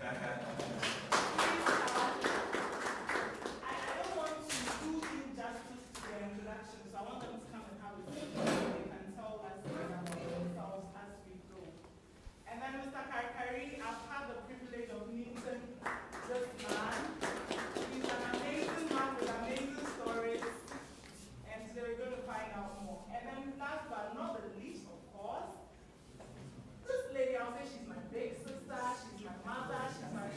don't want to do injustice to their introduction, so I want them to come and have a seat so they can tell us about themselves as we go. And then Mr. Karikari, I've had the privilege of meeting this man. He's an amazing man with amazing stories, and today we're going to find out more. And then last but not the least, of course, this lady, I'll say she's my big sister, she's my mother, she's my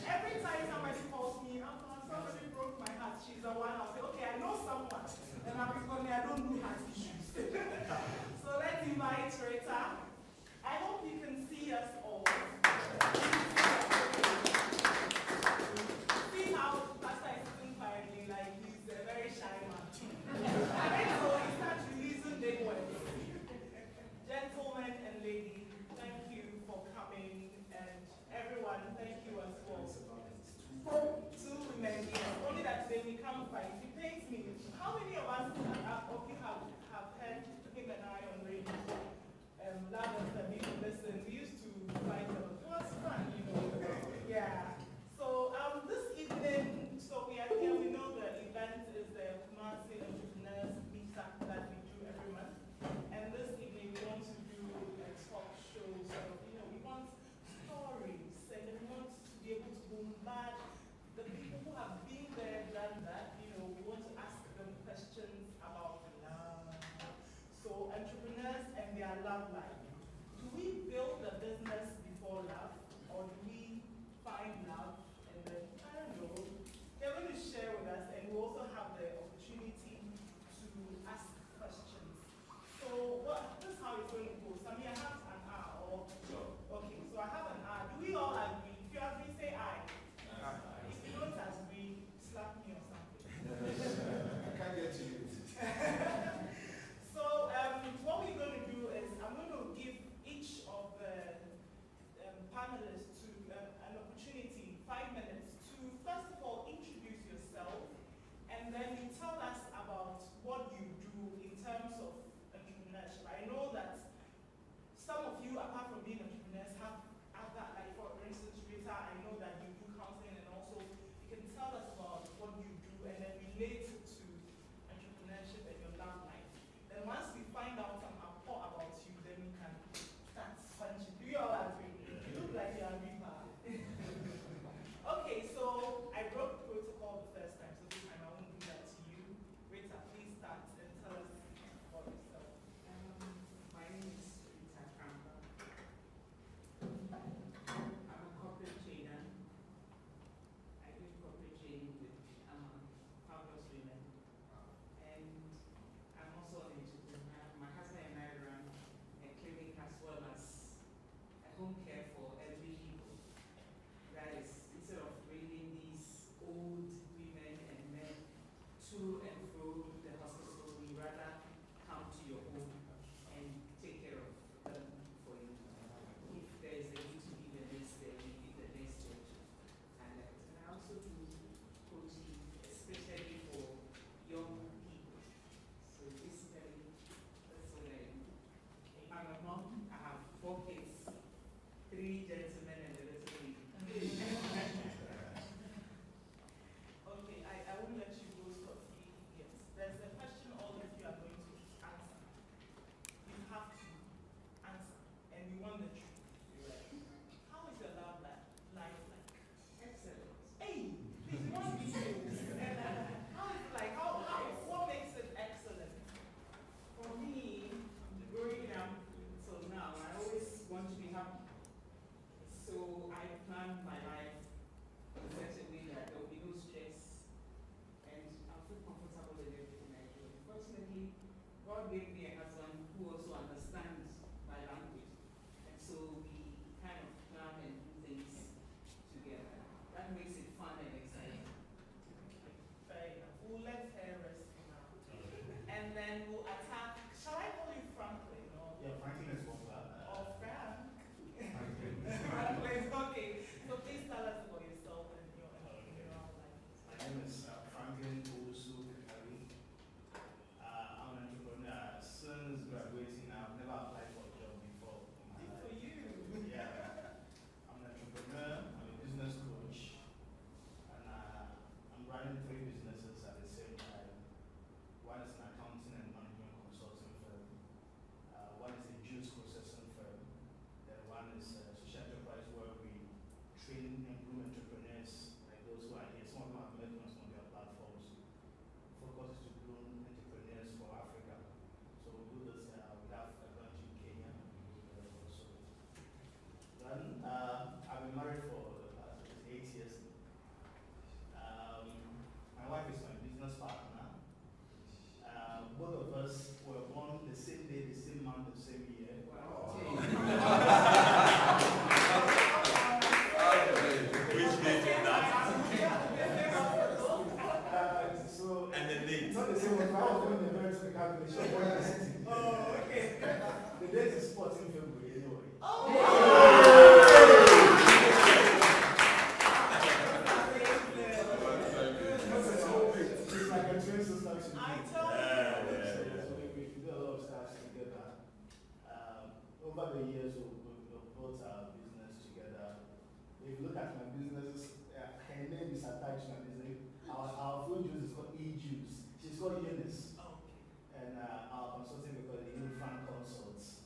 If you look at my businesses, her name is attached to my business. Our food juice is called E-Juice. She's called Eunice. Oh, okay. And our consulting, we call it Infant Consults.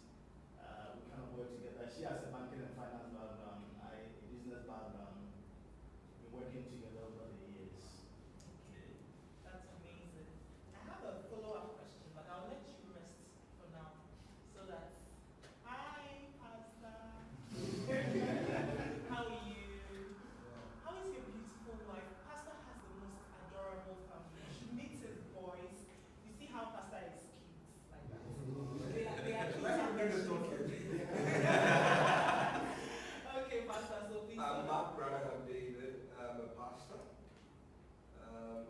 We kind of work together. She has a banking and finance background, I a business background. We've been working together over the years. Okay. That's amazing. I have a follow-up question, but I'll let you rest for now. So that, hi, Pastor. How are you? How is your beautiful wife? Pastor has the most adorable family. You meet his boys. You see how Pastor is cute like that. They are cute. Okay, Pastor, so please. I'm Mark Branham David. I'm a pastor. I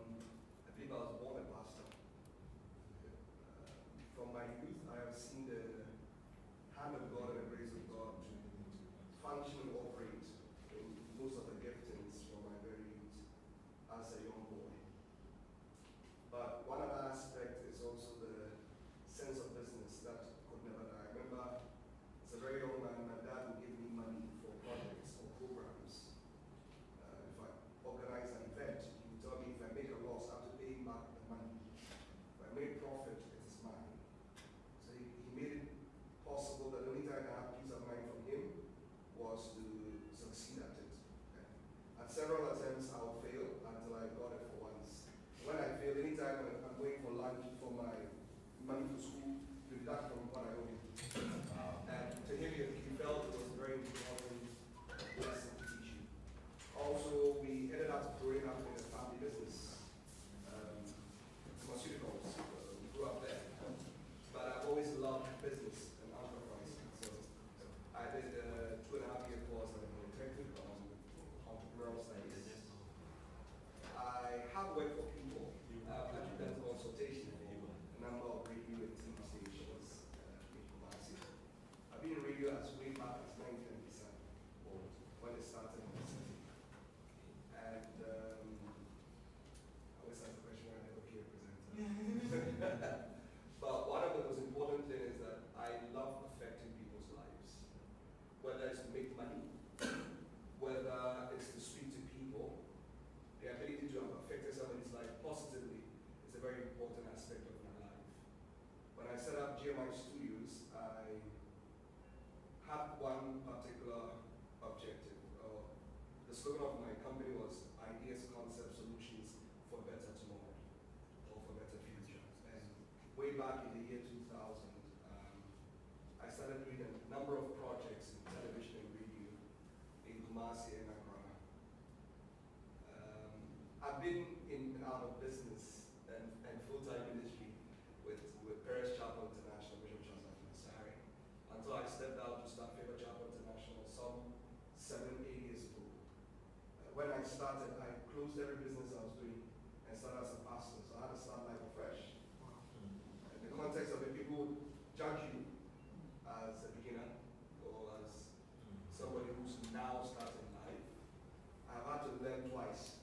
believe I was born a pastor. From my youth, I have seen the hand of God and the grace of God to function and operate in most of the giftings from my very youth as a young boy. But one other aspect is also the sense of business that could never die. I remember as a very young man, my dad would give me money for projects or programs. If I organize an event, he would tell me if I make a loss, I have to pay him back the money. If I make profit, it is mine. So he made it possible that the only time I have peace of mind from him was to succeed at it. At several attempts, I'll fail until I got it for once. When I fail, anytime I'm going for lunch for my money for school, you deduct from what I owe him. And to him, he felt it was a very important lesson to teach you. Also, we ended up growing up in a family business, pharmaceuticals. We grew up there. But I've always loved business and enterprise. So I did a 2.5 year course at a polytechnic on entrepreneurial studies. I have worked for people. I've actually done consultation for a number of radio and TV stations in Kumasi. I've been in radio as way back as 1997 when it started in the city. And I always ask the question when I never hear a presenter. But one of the most important things is that I love affecting people's lives. Whether it's to make money, whether it's to speak to people, the ability to have affected somebody's life positively is a very important aspect of my life. When I set up GMI Studios, I had one particular objective. The slogan of my company was Ideas, Concepts, Solutions for a Better Tomorrow or for a Better Future. And way back in the year 2000, I started doing a number of projects in television and radio in Kumasi and Accra. I've been in and out of business and full-time ministry with Paris Chapel International, Bishop Charles Masari, until I stepped out to start Favor Chapel International some 7-8 years ago. When I started, I closed every business I was doing and started as a pastor, so I had to start life afresh. In the context of it, people would judge you as a beginner or as somebody who's now starting life. I've had to learn twice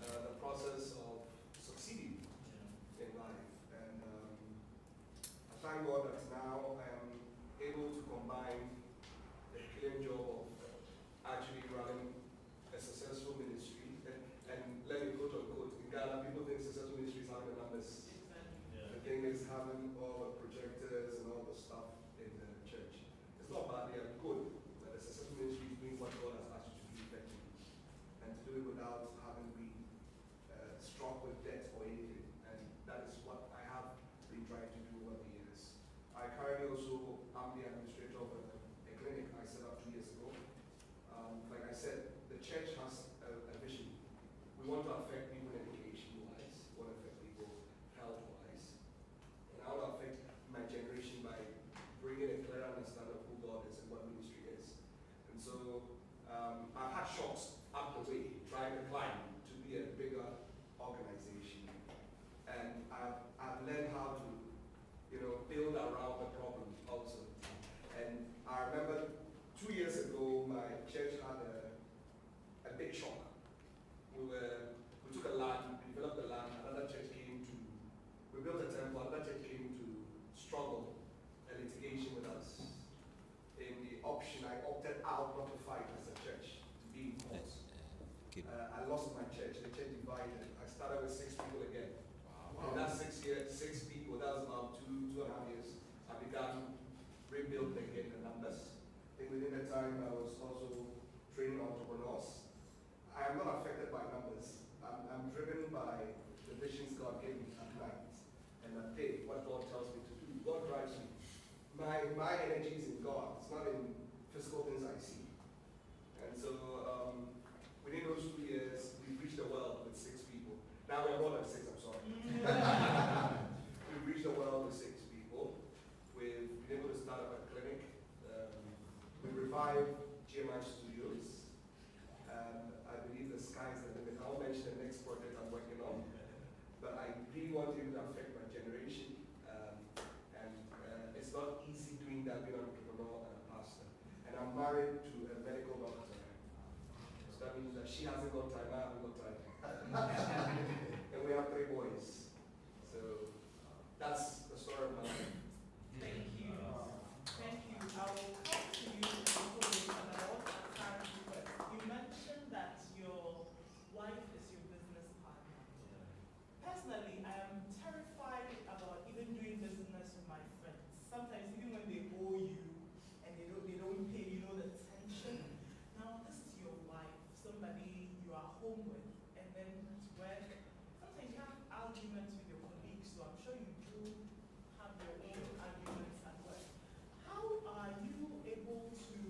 the process of succeeding in life. And I thank God that now I am able to combine the clean job of actually running a successful ministry. And let me quote unquote, in Ghana, people think successful ministry is having the numbers. The thing is having all the projected time, I was also training entrepreneurs. I am not affected by numbers. I'm driven by the visions God gave me at night. And I pay what God tells me to do. God drives me. My energy is in God. It's not in physical things I see. And so within those 2 years, we reached the world with 6 people. Now we're more than 6, I'm sorry. We reached the world with 6 people. We've been able to start up a clinic. We revived GMI Studios. I believe the sky's the limit. I won't mention the next project I'm working on, but I really want to affect my generation. It's not easy doing that, being an entrepreneur and a pastor. And I'm married to a medical doctor. So that means that she hasn't got time, I haven't got time. And we have 3 boys. So that's the story of my life. Thank you. Thank you. I will come to you also later, but I want to clarify first. You mentioned that your wife is your business partner. Personally, I am terrified about even doing business with my friends. Sometimes even when they owe you and they don't pay, you know the tension. Now this is your wife, somebody you are home with, and then at work. Sometimes you have arguments with your colleagues, so I'm sure you do have your own arguments at work. How are you able to,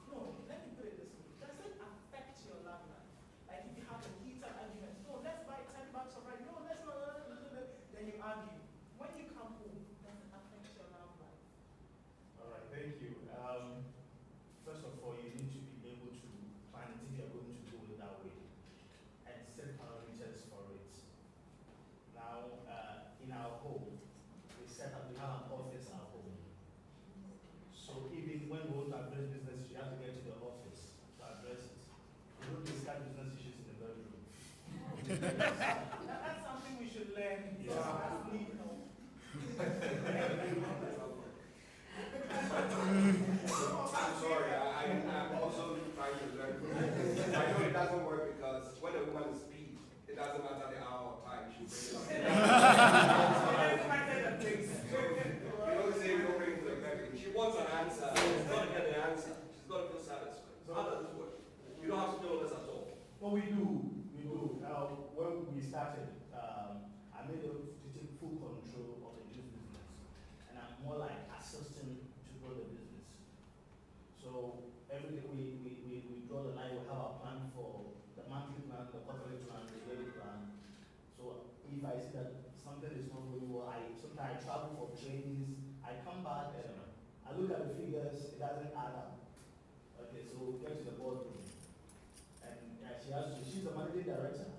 no, let me put it this way, does it affect your love life? Like if you have a heated argument, no, let's buy 10 bucks of rice, no, let's not, then you argue. When you come home, does it affect your love life? All right, thank you. First of all, you need to be able to plan it if you're going to go it that way and set parameters for it. Now, in our home, we have an office at home. So even when we want to address business, you have to get to the office to address it. We don't discuss business issues in the bedroom. That's something we should learn. Yeah. As need help. I'm sorry, I'm also trying to learn. I know it doesn't work because when a woman is peeved, it doesn't matter the hour or time, she brings it up. You don't say you don't bring it to the bedroom. She wants an answer. She's got to get the answer. She's got to feel satisfied. So how does this work? You don't have to do all this at all. Well, we do. When we started, I made her to take full control of the juice business, and I'm more like assisting to grow the business. So every day we draw the line. We have a plan for the monthly plan, the quarterly plan, the daily plan. So if I see that something is not going well, sometimes I travel for trainings. I come back and I look at the figures. It doesn't add up. Okay, so we get to the boardroom. And she's the managing director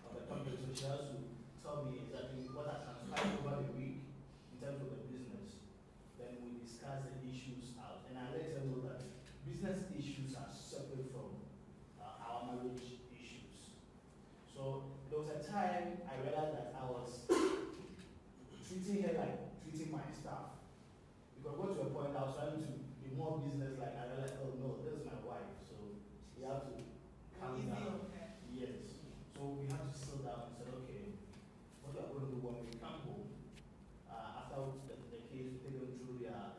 of the company, so she has to tell me exactly what has transpired over the week in terms of the business. Then we discuss the issues out, and I let her know that business issues are separate from our marriage issues. So there was a time I realized that I was treating her like treating my staff. Because got to a point I was trying to be more business like. I realized, oh no, this is my wife, so you have to calm Easy down. on her. Yes. So we have to sit down and say, okay, what we are going to do when we come home, after the case, we take them through their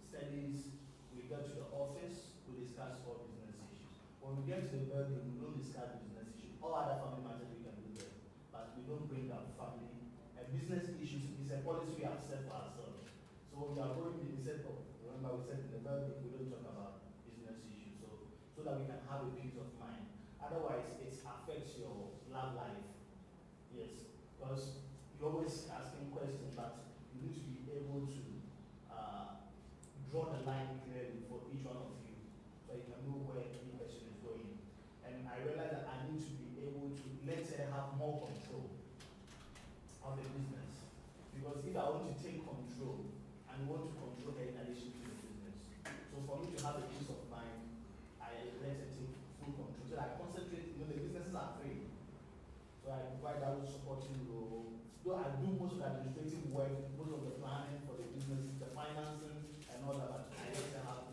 studies, we get to the office, we discuss all business issues. When we get to the bedroom, we don't discuss business issues. All other family matters we can do there, but we don't bring up family. And business issues is a policy we have set for ourselves. So when we are going, we said, oh, remember we said in the bedroom, we don't talk about business issues, so that we can have a peace of mind. Otherwise, it affects your love life. Yes, because you're always asking questions, but you need to be able to draw the line clearly for each one of you, so you can know where any person is going. And I realized that I need to be able to let her have more control of the business. Because if I want to take control, and want to control her in addition to the business. So for me to have a peace of mind, I let her take full control. So I concentrate, the businesses are free. So I provide that supporting role. Though I do most of the administrative work, most of the planning for the business, the financing and all that, but I let her have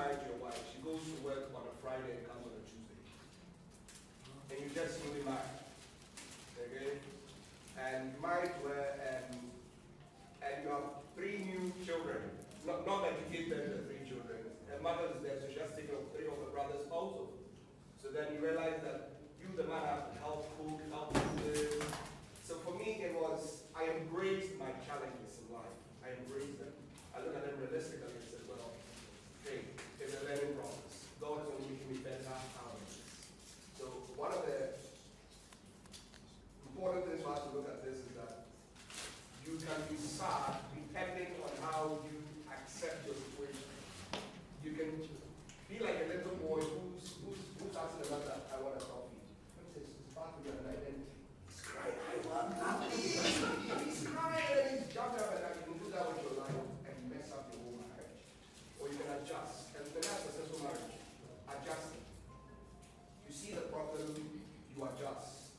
married your wife. She goes to work on a Friday and comes on a Tuesday. And you just newly married. Okay? And married to her, and you have 3 new children. Not that you gave birth to 3 children. Her mother is there, so she has to take care of 3 of the brothers also. So then you realize that you, the man, have to help cook, help do this. So for me, it was, I embraced my challenges in life. I embraced them. I look at them realistically and said, well, hey, it's a learning process. God is only making me better out of this. So one of the important things for us to look at this is that you can be sad depending on how you accept your situation. You can be like a little boy who's asking the mother, I want a coffee. And he says, it's about to be a night, and he's crying, I want coffee. He's crying and he's jumping up and down. You can do that with your life and mess up your whole marriage. Or you can adjust. And the last successful marriage, adjusting. You see the problem, you adjust.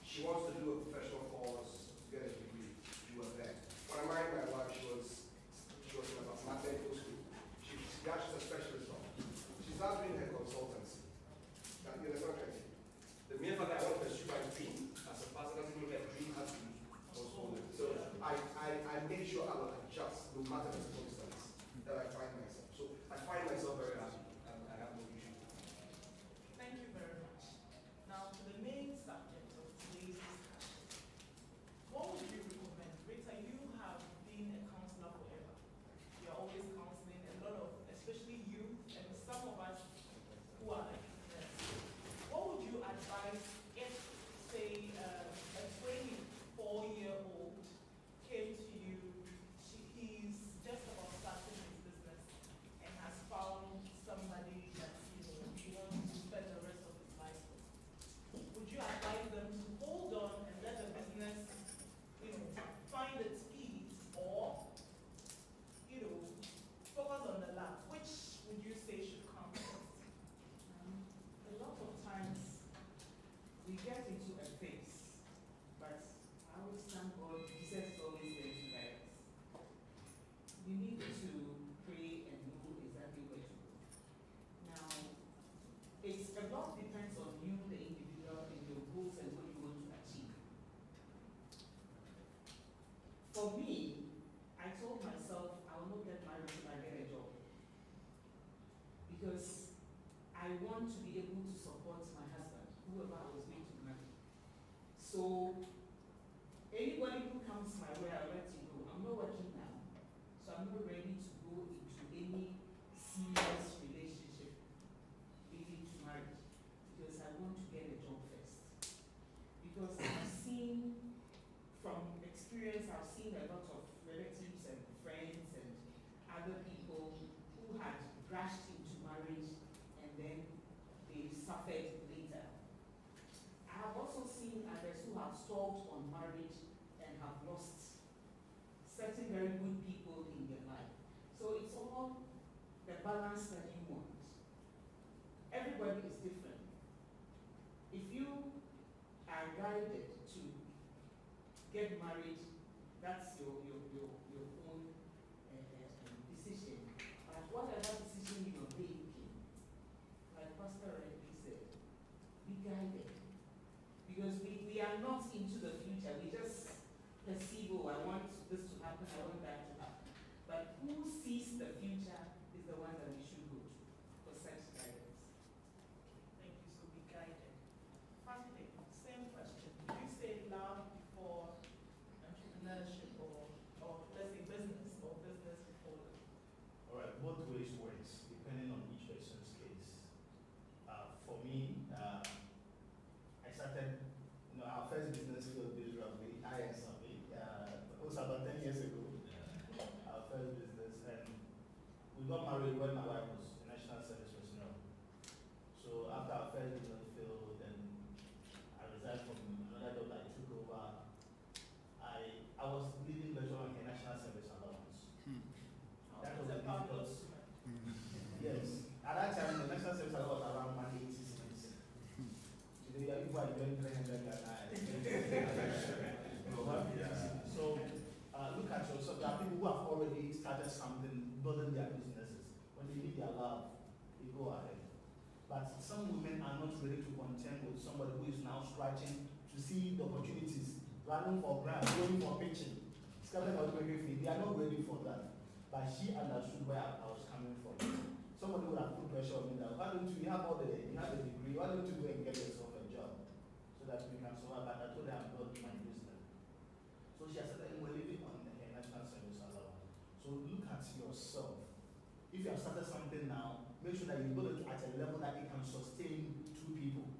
She wants to do a professional course to get a degree. You were there. When I married my wife, she was in a mathematical school. She's a specialist now. She's now doing her consultancy. Now, you understand what I'm trying to say? The mere fact that I want to pursue my dream as a pastor doesn't mean that dream has to be consulted. So I make sure I will adjust no matter the circumstance that I find myself. So I find myself very happy and I have no issue. Thank you very much. Now to the main subject of today's discussion. What would you recommend? Rita, you have been a counselor forever. You're always counseling a lot of, especially youth and some of us who are like this. What would you advise if, say, a 24-year-old came to you, he's just about starting his business and has found somebody that he wants to spend the rest of his life with? Would you advise them to hold on and let the business, find its feet, or, focus on the lab? Which would you say should come first? A lot of times we get into a phase, but I always thank God, Jesus is always there to guide us. You need to pray and know exactly where to go. Now, a lot depends on you, the individual, and your goals and what you want to achieve. For me, I told myself I will not get married till I get a job. Because I want to be able to support my husband, whoever I was going to marry. So, anybody who comes my way, I'll let you know. I'm not working now, so I'm not ready to go into any serious relationship leading to marriage, because I want to get a job first. Because I've seen, from experience, I've seen a lot of relatives and friends and other people who had rushed into marriage and then they suffered later. I have also seen others who have stalled on marriage and have lost certain very good people in their life. So it's all the balance that you want. Everybody is different. If you are guided to get married, that's your own decision. But whatever decision you are making, like Pastor rightly said, be guided. Because we are not into the future. We just perceive, oh, I want this to happen, I want that to happen. But who sees the future is the one that we should go to for such guidance. Thank you. So be guided. Finally, same question. Would you say love before entrepreneurship, or let's say business, or business before love? All right, both ways works depending on each person's case. For me, I started, our first business field based roughly, I and something. It was about 10 years ago. Our first business, and we got married when my wife was a national service personnel. So after our first business field, then I resigned from another job that I took over. I was living virtually on a national service allowance. That was a difficult. Yes. At that time, the national service allowance was around 180 cents. Today, people are doing 300 So, look at yourself. There are people who have already started something, building their businesses. When they need their love, are not ready to contend with somebody who is now scratching to see the opportunities, running for grants, going for pitching, scattering out everything. They are not ready for that. But she understood where I was coming from. Somebody would have put pressure on me that, why don't you have all the, you have a degree, why don't you go and get yourself a job so that you can survive? But I told her I'm not my business. So she has said, we're living on her national service allowance. So look at yourself. If you have started something now, make sure that you build it at a level that it can sustain 2 people,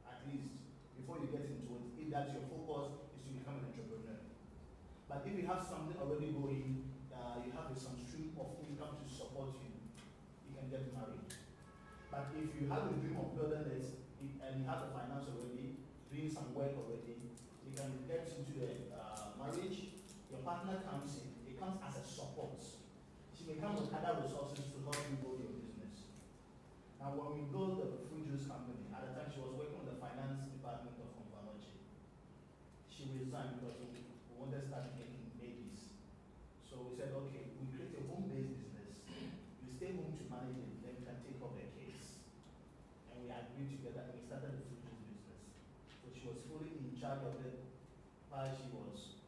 at least, before you get into it. If that's your focus, is to become an entrepreneur. But if you have something already going, you have some stream of income to support you, you can get married. But if you have a dream of building it, and you have the finance already, doing some work already, you can get into the marriage, your partner comes in, it comes as a support. She may come with other resources to help you grow your business. Now when we built the fruit juice company, at the time she was working with the finance department of Kumasi. She resigned because we wanted to start making babies. So we said, okay, we create a home-based business. You stay home to manage it, then we can take up the kids. And we agreed together and we started the fruit juice business. So she was fully in charge of it while she was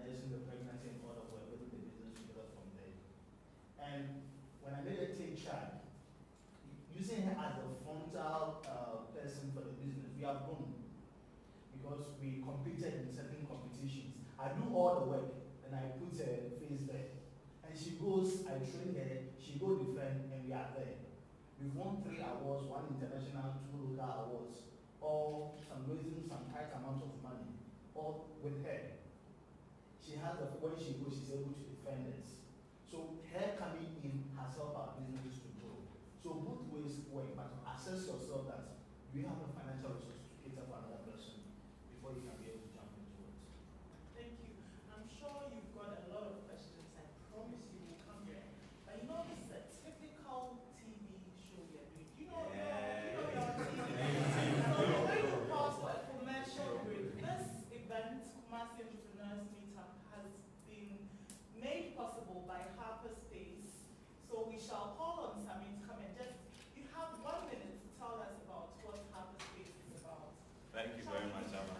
nursing the pregnancy and all of we're building the business together from there. And when I made her take charge, using her as the frontal person for the business, we have grown because we competed in certain competitions. I do all the work and I put her face there. And she goes, I train her, she go defend, and we are there. We've won 3 awards, 1 international, 2 local awards, all raising some tight amount of money, all with her. She has when she goes, she's able to defend it. So her coming in has helped our business to grow. So both ways work, but assess yourself that you have the financial resources to cater for another person before you can be able to jump into it. Thank you. I'm sure you've got a lot of questions. I promise you will come here. But you know, this is a typical TV show we are doing. You know your TV. So we're going to pause for a commercial break. This event, Kumasi Entrepreneurs Meetup, has been made possible by HapaSpace. So we shall call on Sami to come and you have 1 minute to tell us about what HapaSpace is about. Thank you very much, Amma.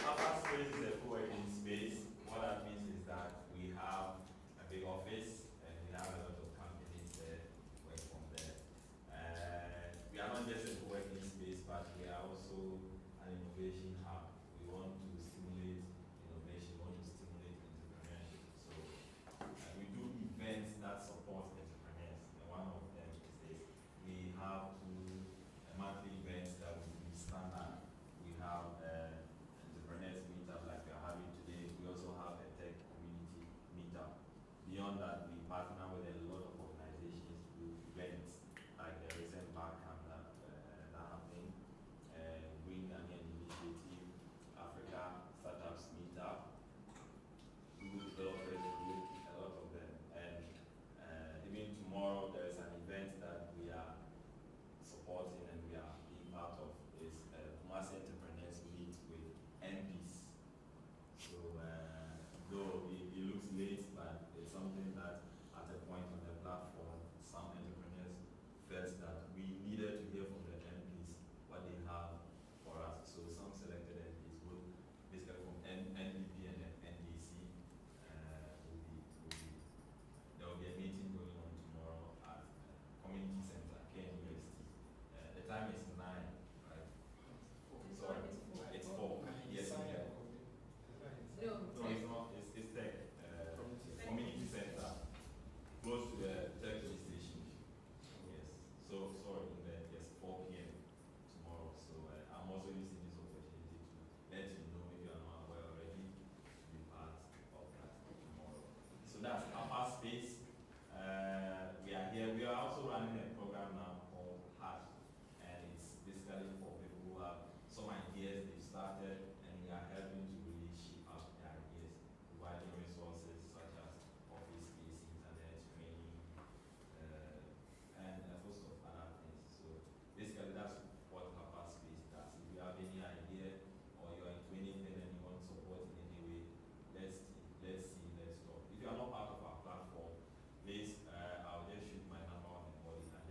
HapaSpace is a co-working space. What that means is that we have a big office and we have a lot of companies there, work from there. We are not just a co-working space, but we are also an innovation hub. We want to stimulate innovation, we want to stimulate entrepreneurship. So we do events that support entrepreneurs. And one of them is this. We have 2 monthly events that will be standard. We have entrepreneurs meetup like we are having today. We also have a tech community meetup. Beyond that, we partner with a lot of organizations to do events like the recent Barcamp that happened, Green Ghanaian Initiative, Africa Startups Meetup. Google developers do a lot of them. And even tomorrow there is an event that we are supporting and we are being part of is Kumasi entrepreneurs meet with MPs. So though it looks late, but it's something that at a point on the platform, some entrepreneurs felt that we needed to hear from the MPs what they have for us. So some selected MPs, both basically from NDP and NDC, there will be a meeting going on tomorrow at Community Center, KNUST. The time is 9, right? Sorry, it's 4. Yes, okay. No, it's not. It's tech. Community Center, close to the tech police station. Yes. So sorry, yes, 4 p.m. tomorrow. So I'm also using this opportunity to let you know if you are not aware already to be part of that tomorrow. So that's HapaSpace. We are here. We are also running a program now called HAT, and it's basically for people who have some ideas they've started, and we are helping to really shape up their ideas, providing resources such as office space, internet, training, and a host of other things. So basically, that's what HapaSpace does. If you have any idea or you're into anything and you want support in any way, let's see, let's talk. If you are not part of our platform, please, I'll just shoot my number on the board. You can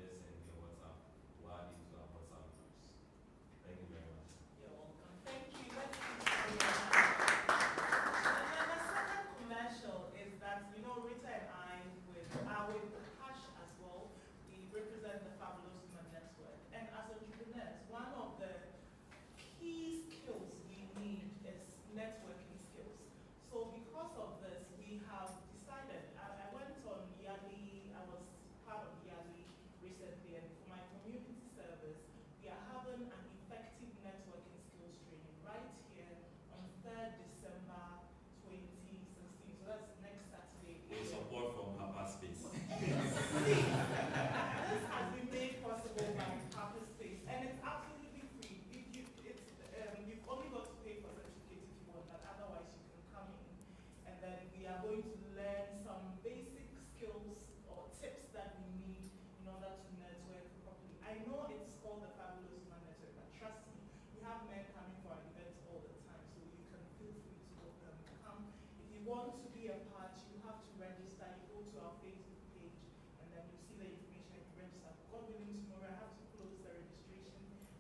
then you see the information and you register. God willing, tomorrow I have to close the registration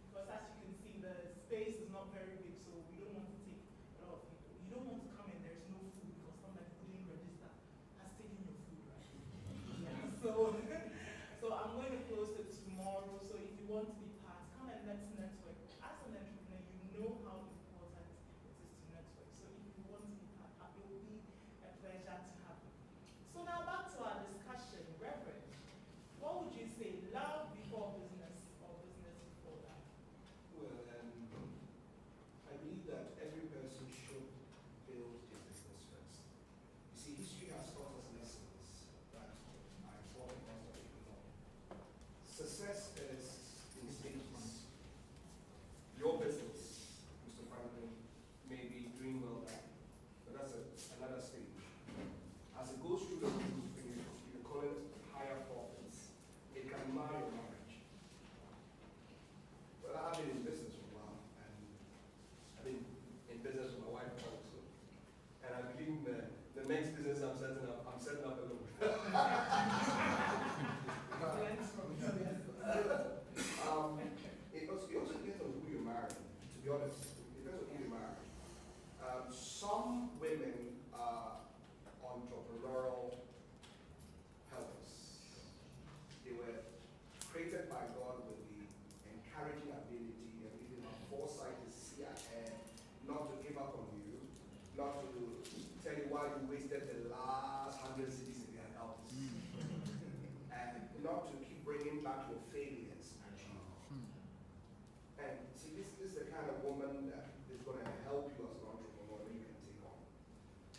because as you can see, the space is not very big, so we don't want to take a lot of people. You don't want to come in, there's no food because somebody who didn't register has taken your food, right? Yeah, so, so I'm going to close it tomorrow. So if you want to be part, come and let's network. As an entrepreneur, you know how important it is to network. So if you want to be part, it will be a pleasure to have you. So now back to our discussion, Reverend. What would you say, love before business or business before love? Well, I believe that every person should build a business first. You see, history has taught us lessons that are important for us to ignore. Success is in stages. Your business, Mr. Franklin, may be doing well now, but that's another stage. As it goes through the roof, you call it higher profits, it can mar your marriage. Well, I've been in business for a while, and I've been in business with my wife also. And I believe the next business I'm setting up alone. It also depends on who you're marrying, to be honest. It depends on who you're marrying. Some women are entrepreneurial helpers. They were created by God with the encouraging ability and giving them foresight to see ahead, not to give up on you, not to tell you why you wasted the last 100 cities in their house, and not to keep bringing back your failures at you. And see, this is the kind of woman that is going to help you as an entrepreneur that you can take on.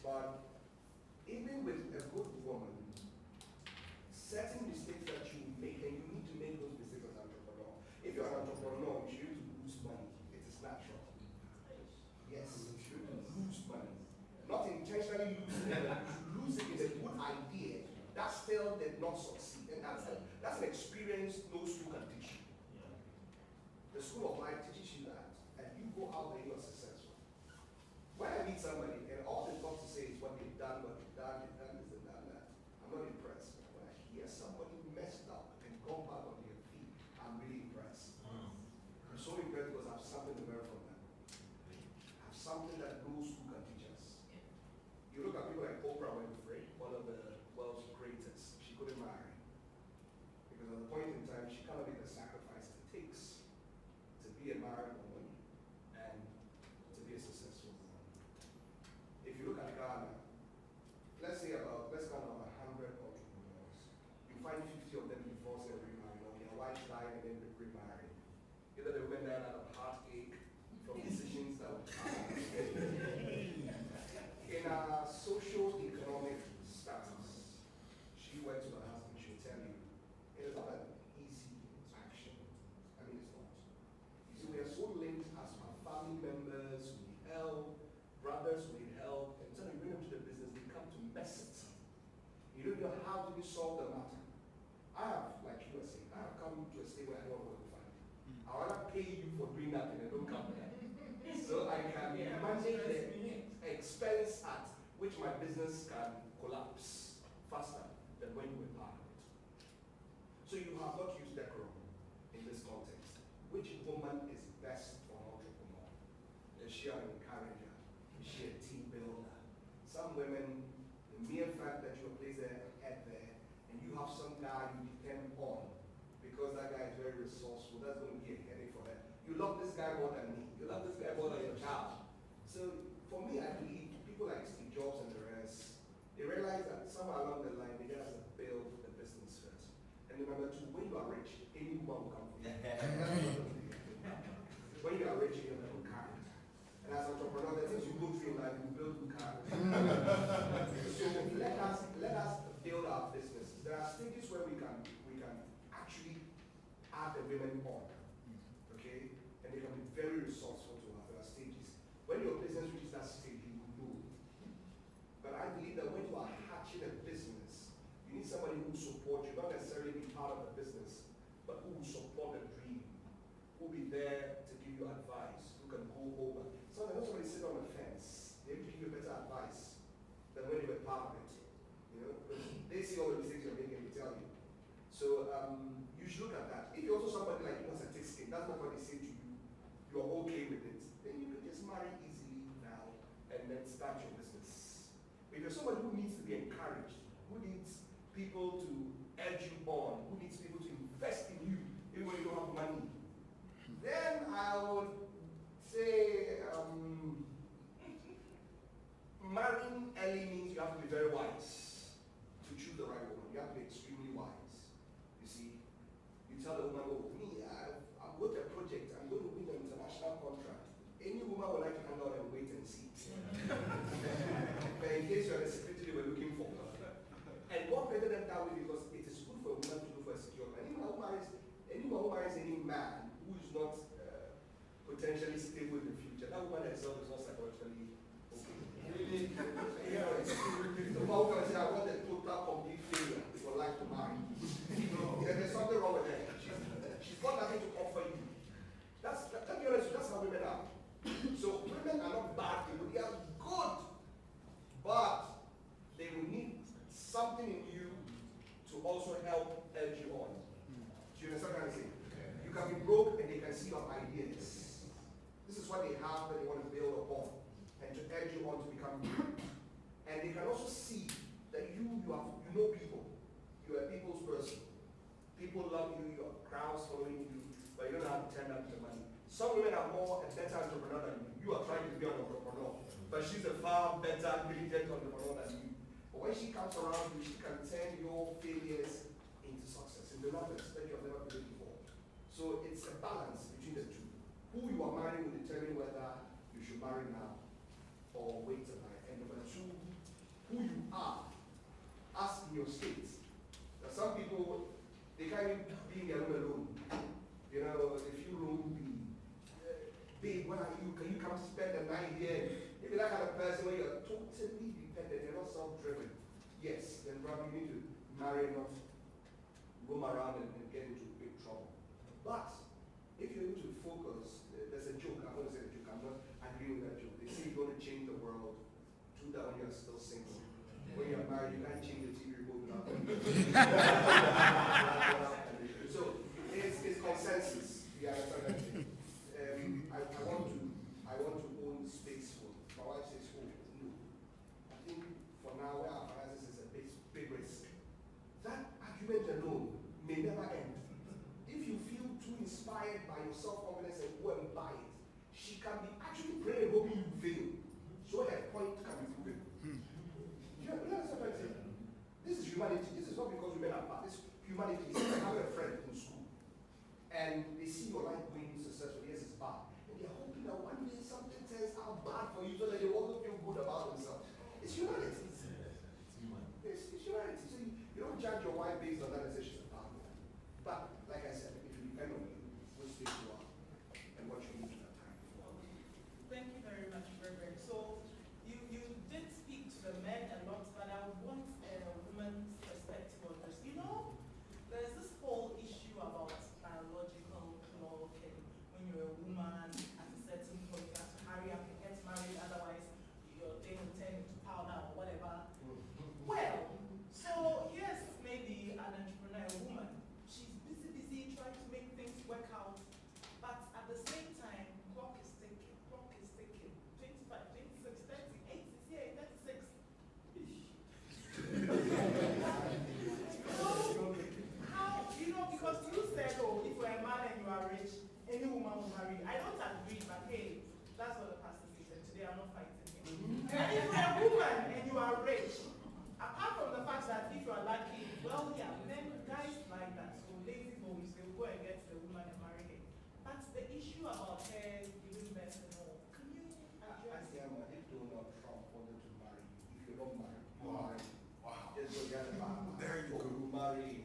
But even with a good woman, certain mistakes that you make, and you need to make those mistakes as an entrepreneur. If you're an entrepreneur, you should lose money. It is natural. Yes, you should lose money. Not intentionally losing it, but losing is a good idea that still did not succeed. And that's an experience no school can teach you. The school of life teaches you that, and you go out there, you are successful. When I meet somebody, and all they've got to say is what they've done this and done that, I'm not impressed. When I hear somebody messed up and gone back on their feet, I'm really impressed. I'm so impressed because I have something to learn from them. I have something that no school can teach us. You look at people like Oprah Winfrey, one of the world's greatest. She couldn't marry. Because at the point in time, she cannot make the sacrifice it takes to be a married woman and to be a successful woman. If you look at Ghana, let's count about 100 entrepreneurs. You find 50 of them divorce and remarry, or their wives die and then remarry. Either the women died out of heartache from decisions that were in our social economic status, she went to her husband, she'll tell you, it is not an easy action. I mean, it's not. You see, we are so linked as our family members, we need help, brothers, we need help, and so you bring them to the business, they come to mess it. You don't know how to solve the matter. I have, like you were saying, I have come to a state where I don't want to find. I want to pay you for doing that and I don't come back. So I can manage the expense at which my business can collapse faster than when you were part of it. So you have not used decorum in this context. Which woman is best for an entrepreneur? Is she an encourager? Is she a team builder? Some women, the mere fact that you place their head there and you have some guy you depend on because that guy is very resourceful, that's going to be a headache for them. You love this guy more than me. You love this guy more than your child. So for me, I believe people like Steve Jobs and the rest, they realize that somewhere along the line, they have to build the business first. And remember too, when you are rich, any woman will come for you. When you are rich, you have a car. And as an entrepreneur, the things you go through in life, you build good cars. So let us build our businesses. There are stages where we can actually add the women on. Okay? And they can be very resourceful to us. There are stages. When your business reaches that stage, you will know. But I believe that when you are hatching a business, you need somebody who will support you, not necessarily be part of the business, but who will support the dream, who will be there to give you advice, who can go over. Sometimes somebody sit on the fence, they will give you better advice than when you were part of it. You know, they see all the mistakes you're making, they tell you. So you should look at that. If you're also somebody like who has a thick skin, that's not what they say to you, you're okay with it, then you can just marry easily now and then start your business. If you're somebody who needs to be encouraged, who needs people to edge you on, who needs people to invest in you, even when you don't have money, then I would say marrying early means you have to be very wise to choose the right woman. You have to be extremely wise. You see, you tell the woman, oh, me, I've got a project, I'm going to win an international contract. Any woman would like to hang out and wait and see. But in case you're the secretary they were looking for. And what better than that way, because it is good for a woman to look for a secure man. Anyone who marries any man who is not potentially stable in the future, that woman herself is not psychologically okay. Really? Yeah, the woman can say, I want a total complete failure for life to marry. There's something wrong with her. She's got nothing to offer you. Let's be honest, that's how women are. So women are not bad people, they are good. But they will need something in you to also help urge you on. Do you understand what I'm saying? You can be broke and they can see your ideas. This is what they have that they want to build upon and to urge you on to become good. And they can also see that you know people. You are a people's person. People love you, you have crowds following you, but you don't have to turn up the money. Some women are more a better entrepreneur than you. You are trying to be an entrepreneur, but she's a far better, diligent entrepreneur than you. But when she comes around you, she can turn your failures into success, into numbers that you have never been before. So it's a balance between the two. Who you are marrying will determine whether you should marry now or wait till night. And number two, who you are, as in your state. Now some people, they can't even be in their room alone. You know, if you room be, babe, where are you? Can you come spend the night here? If you're that kind of person where you're totally dependent, you're not self-driven, yes, then probably you need to marry, not roam around and get into big trouble. But if you're able to focus, there's a joke, I'm going to say a joke, I'm not agreeing with that joke. They say you're going to change the world, do that when you're still single. When you're married, you can't change the TV remote without So it's consensus. You understand that? I want to own space for. My wife says, oh, no. I think for now, where our finances is a big risk. That argument alone may never end. If you feel too inspired by your self-confidence and go and buy it, she can be actually praying and hoping you fail. So her point can be proven. You understand what I'm saying? This is humanity. This is not because women are bad. This is humanity. You see, I have a friend in school, and they see your life going successfully. Yes, it's bad. And they're hoping that one day something turns out bad for you so that they also feel good about themselves. It's humanity. It's humanity. So you don't judge your wife based on that and say she's a bad woman. But, like I said, if you depend on you, which stage you are and what you need at that time. Thank you very much, Reverend. So you did speak to the men a lot, but I want a woman's perspective on this. You know, there's this whole issue about biological clock, and when you're a woman at a certain point, you have to hurry up and get married, otherwise your day will turn into powder or whatever. Well, so here's maybe an entrepreneurial woman. She's busy trying to make things work out, but at the same time, clock is ticking. 25, 26, 30, 8 is here, 36. So, how, because you said, oh, if you're a man and you are rich, any woman will marry you. I don't agree, but hey, that's what the pastor said. Today I'm not fighting him. And if you're a woman and you are rich, apart from the fact that if you are lucky, well, yeah, men, guys like that. So lazy bones, they will go and get the woman and marry her. But the issue about her giving birth and all, can you address it? If Donald Trump wanted to marry you, if you don't marry, you marry. Wow. Just go get a man. There you go. You marry.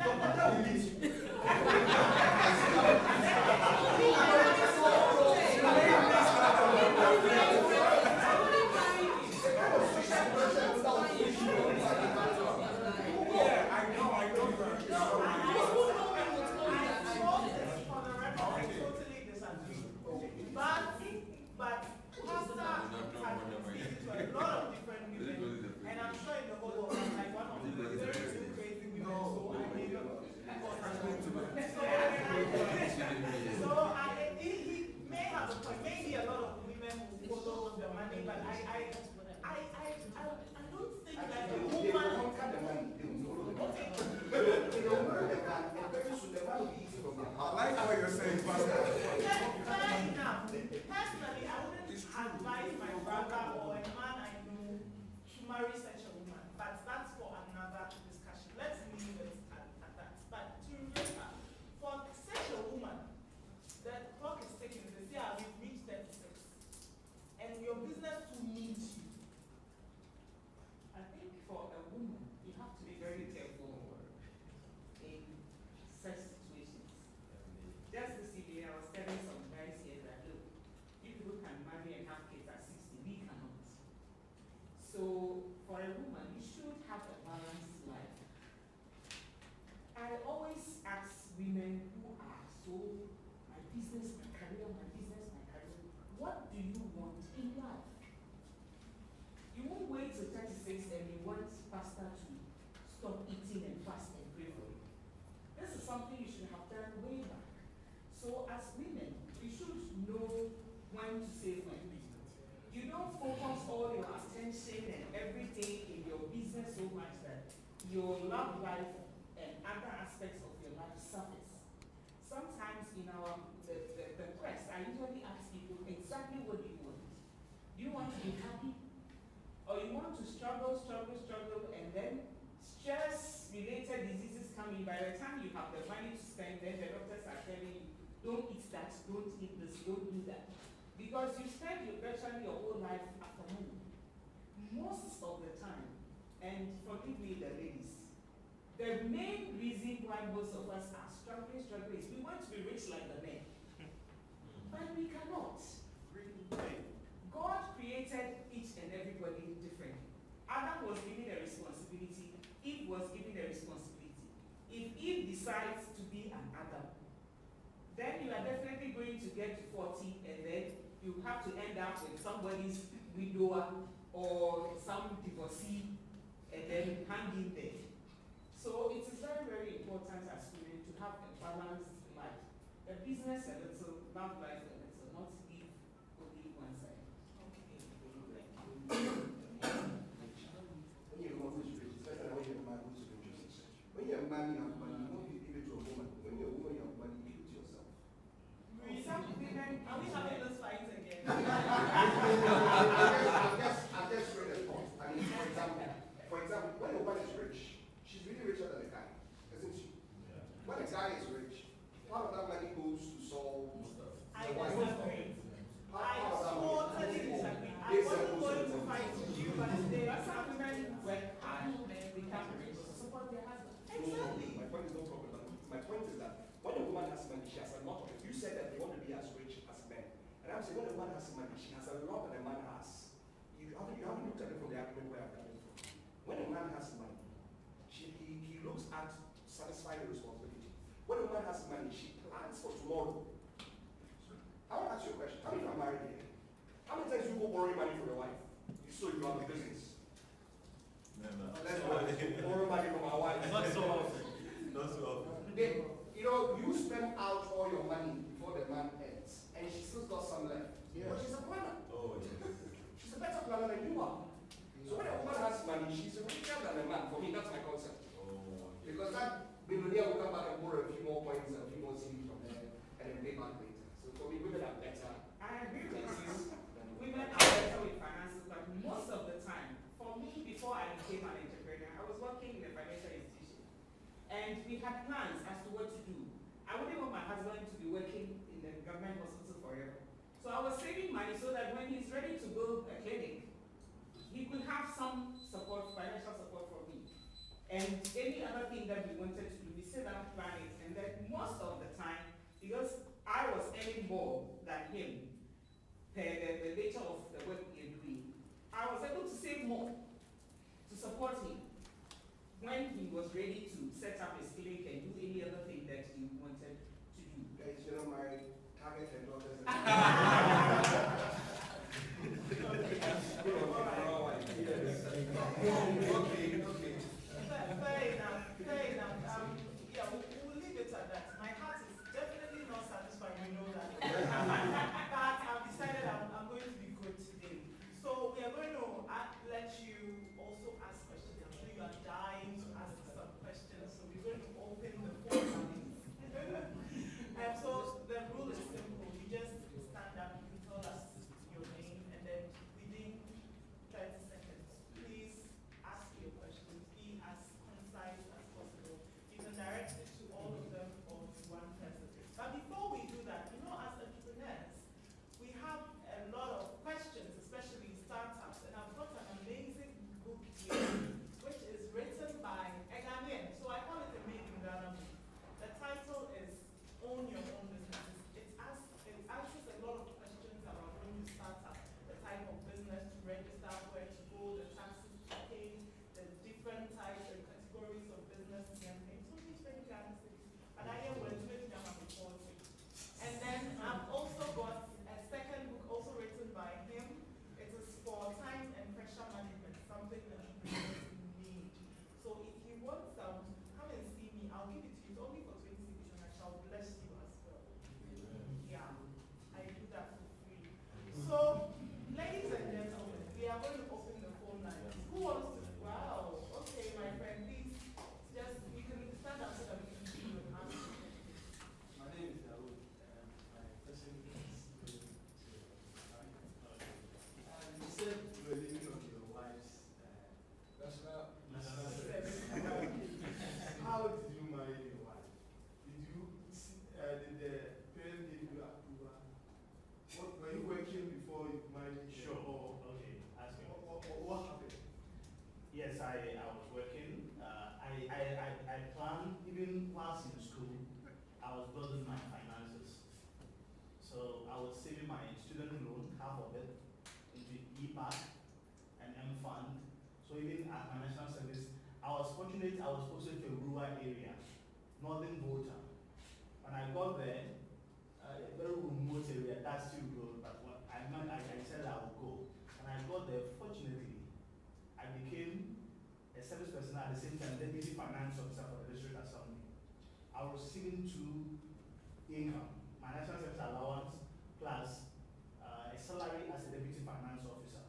That will lead you. But Pastor has been speaking to a lot of different women, and I'm sure in the whole world, like one of woman, you have to be very careful in such situations. Just this evening, I was telling some guys here that, look, you people can marry and have kids at 60, we cannot. So, for a woman, you should have a balanced life. I always ask women who are so, my business, my career, what do you want in life? You won't wait till 36 and you want pastor to stop eating and fast and pray for you. This is something you should have done way back. So as women, you should know when to say when. You don't focus all your attention and everything in your business so much that your love life and other aspects of your life suffers. Sometimes in the press, I usually ask people exactly what do you want. Do you want to be happy? Or you want to struggle, and then stress-related diseases come in. By the time you have the money to spend, then the doctors are telling you, don't eat that, don't eat this, don't do that. Because you spend virtually your whole life after money. Most of the time, and forgive me the ladies, the main reason why most of us are struggling is we want to be rich like the men. But we cannot. God created each and everybody differently. Adam was given a responsibility, Eve was given a responsibility. If Eve decides to be an Adam, then you are definitely going to get to 40 and then you have to end up with somebody's widower or some divorcee and then hang in there. So it is very, very important as women to have a balanced life. A business a little, love life a little, not live only one side. When you're a woman who's rich, it's better than when you're a man who's rich. When you're a man, you have money, you won't give it to a woman. When you're a woman, you have money, you give it to yourself. Some women, are we having this fight again? I'll just straight a point. I mean, for example, when a woman is rich, she's really richer than a guy, isn't she? Yeah. When a guy is rich, part of that money goes to solve I the wife. disagree. I Part of that totally money disagree. I Yes, wasn't sir. going to fight with you, but there are some women who work hard and become rich to support their husband. Exactly. My point is no problem. My point is that when a woman has money, she has a lot of it. You said that they want to be as rich as men. And I'm saying when a woman has money, she has a lot that a man has. You haven't looked at it from the argument where I'm coming from. When a man has money, he looks at satisfying the responsibility. When a woman has money, she plans for tomorrow. I want to ask you a question. How many are married here? How many times you go borrowing money from your wife? So you have a business. Never. Let's borrow money from our wife. Not so often. Not so often. You spend out all your money before the man ends, and she still got some left. Yeah. But she's a planner. Oh, yes. She's a better planner than you are. So when a woman has money, she's richer than a man. For me, that's my concept. Oh, yes. Because that billionaire will come back and borrow a few more points and a few more CDs from her, and then pay back later. So for me, women are better. I agree with you. than Women are better with finances, but most of the time, for me, before I became an entrepreneur, I was working in a financial institution. And we had plans as to what to do. I wouldn't want my husband to be working in the government hospital forever. So I was saving money so that when he's ready to build a clinic, he could have some support, financial support from me. And any other thing that we wanted to do, we set up plan it. And then most of the time, because I was earning more than him, the nature of the work we are doing, I was able to save more to support him when he was ready to set up his clinic and do any other thing that he wanted to do. Guys, you know my target and daughters. Okay. Fair enough. Yeah, we'll leave it at that. My heart is definitely not satisfied, you know that. But I've decided I'm going to be good today. So we are going to let you also ask questions. I'm sure you are dying to ask some questions. So we're going to open the floor. And so the rule is simple. You just I was working, I planned, even whilst in school, I was building my finances. So I was saving my student loan, half of it, into EPAC and M-Fund. So even at my national service, I was fortunate I was posted to a rural area, northern Volta. When I got there, a very remote area, that's still good, but what I said I would go. When I got there, fortunately, I became a service person at the same time, deputy finance officer for the district assembly. I was receiving two income, my national service allowance plus a salary as a deputy finance officer.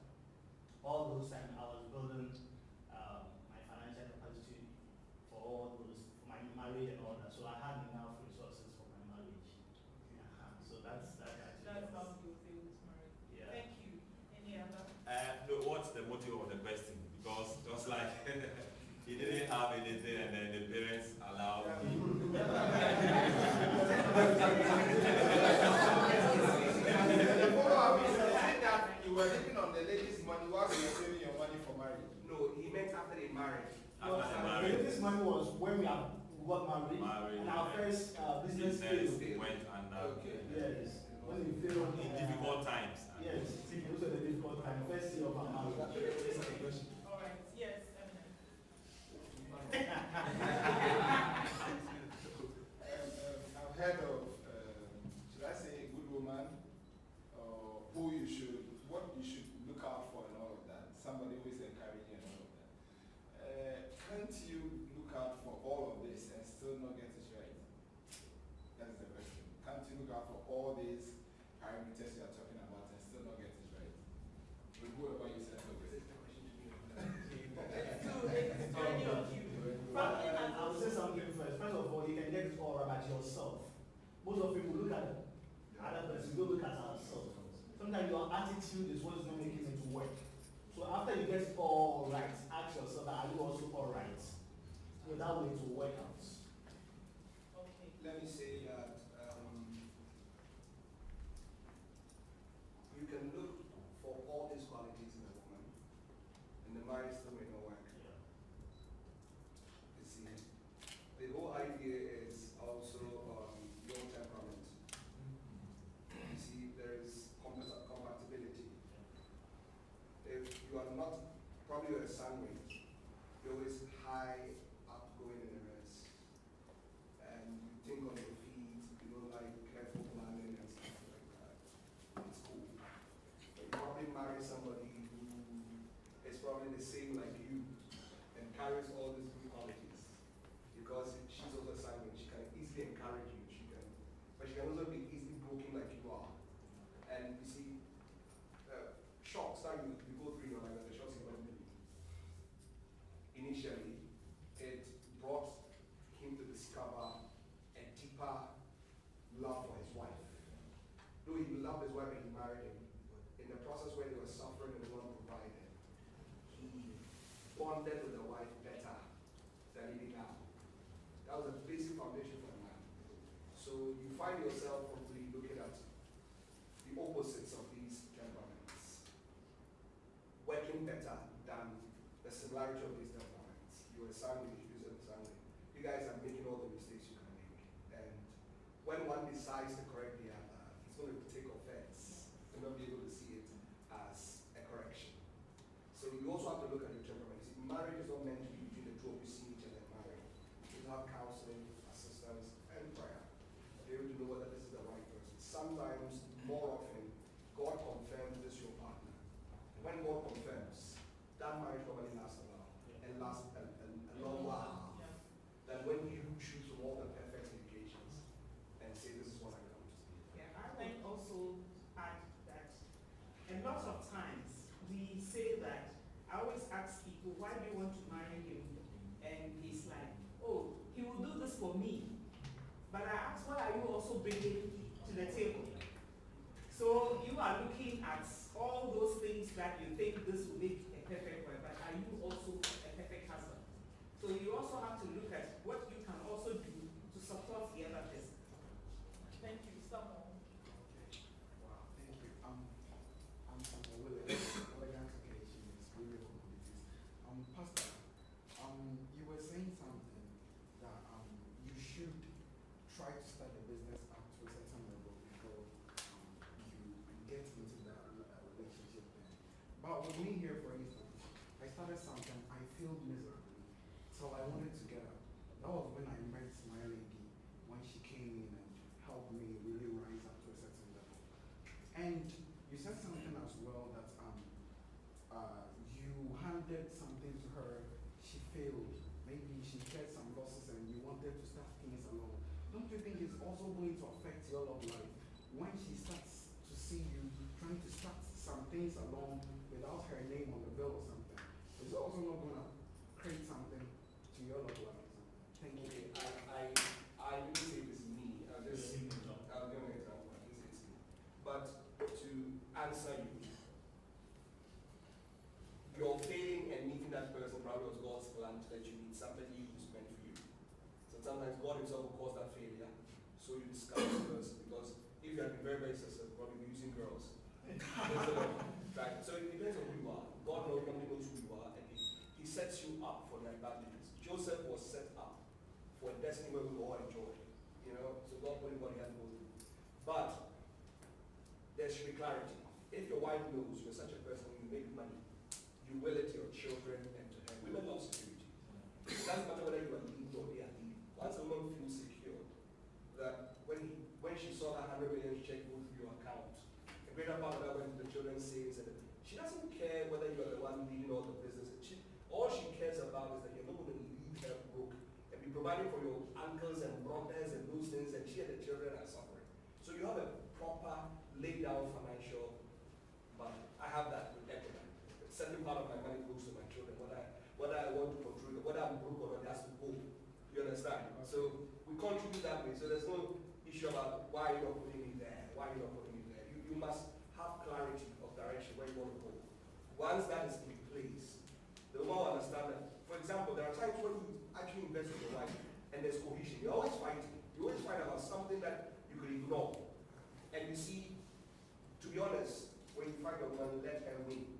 All those times I was building my financial capacity for all those, for my marriage and all that. So I had enough resources for my marriage. So that's actually. That's how you was able to marry. Yeah. Thank you. Any other? No, what's the motive of the question? Because it was like he didn't have anything, and then the parents allowed him. The follow-up is saying that you were living on the lady's money while you were saving your money for marriage. No, he meant after they married. After the marriage, This money was when we got married, and our first business business failed. went under. Okay. Yes, when we failed. In difficult times. Yes, those are the difficult time, first year of our marriage. All right. Yes, I've heard of, should I say, a good woman, or what you should look out for and all of that. Somebody who is encouraging and all of that. Can't you look out for all of this and still not get it right? That's the question. Can't you look out for all these parameters you are talking about and still not get it right? With whoever you said to it's to any of you. Probably I will say something first. First of all, you can get it all about yourself. Most of people look at the other person, we don't look at ourselves. Sometimes your attitude is what is not making it work. So after you get it all right, ask yourself, are you also all right? So that way it will work out. Okay. Let me say that you can look for all these qualities in a woman, and the marriage still may not work. You see, the whole idea is also your temperament. You see, there is compatibility. If you are not, probably you're a sandwich, you're always high, outgoing in the rest, and you think on your feet, you don't like careful planning and stuff like that. It's cool. But you probably marry somebody who is probably the same like you and carries all these good qualities. Because she's also a sandwich, she can easily encourage you, but she can also be easily broken like you are. And you see, shocks that you go through your life, the shocks you went through. Initially, it brought him to discover a deeper love for his wife. Though he loved his wife and he married him, in the process where they were suffering and one provided, he bonded with the wife better than he did now. That was a basic foundation for a man. So you find yourself probably looking at the opposites of these temperaments, working better than the similarity of these temperaments. You're a sandwich, you're a sandwich. You guys are making all the mistakes you can make. And when one decides to correct the other, he's going to take offense and not be able to see it as a correction. So you also have to look at your temperament. See, marriage is not meant to be between the two of you seeing each other and marrying. You have counseling, assistance, and prayer. Be able to know whether this is the right person. Sometimes, more often, God confirms this your partner. And when God confirms, that marriage probably lasts a while and lasts a long while. Yeah. Than when you choose from all the perfect indications and say this is what I come to see. Yeah, I would also add that a lot of times we say that, I always ask people, why do you want to marry him? And he's like, oh, he will do this for me. But I ask, what are you also bringing to the table? So you are looking at all those things that you think this will make a perfect wife, but are you also a perfect husband? So you also have to look at what you can also do to support the other person. Thank you. Someone. Wow, thank you. I'm from Williams. Elegant occasion is really commodities. Pastor, failed miserably. So I wanted to get up. That was when I met my lady, when she came in and helped me really rise up to a certain level. And you said something as well that you handed something to her, she failed. Maybe she shared some losses and you wanted to start things alone. Don't you think it's also going to affect your love life when she starts to see you trying to start some things alone without her name on the bill or something? It's also not going to create something to your love life or something. Thank you. Okay, I didn't say it is me. I'll give you an example. I didn't say it's me. But to answer you, you're failing and meeting that person probably was God's plan to let you meet somebody who's meant for you. So sometimes God himself will cause that failure, so you discover the person. Because if you have been very, very successful, probably be using girls. Right? So it depends on who you are. God normally knows who you are, and he sets you up for the advantages. Joseph was set up for a destiny where we all enjoy. You know, so God put him what he had to go through. But there should be clarity. If your wife knows you're such a person, you make money, you will it to your children and to her. Women love security. It doesn't matter whether you are leading or they are leading. Once a woman feels secure, that when she saw that 100 million check go through your account, a greater part of that went to the children's savings, and she doesn't care whether you are the one leading all the business. All she cares about is that you're not going to leave her broke and be providing for your uncles and brothers and those things, and she and the children are suffering. So you have a proper laid down financial budget. I have that with Equity. A certain part of my money goes to my children, whether I want to control it, whether I'm broke or not, it has to go. You understand? So we contribute that way. So there's no issue about why you're not putting me there, why you're not putting me there. You must have clarity of direction where you want to go. Once that is in place, the woman will understand that. For example, there are times when you actually invest in your wife and there's cohesion. You're always fighting. You always fight about something that you could ignore. And you see, to be honest, when you fight a woman, let her win.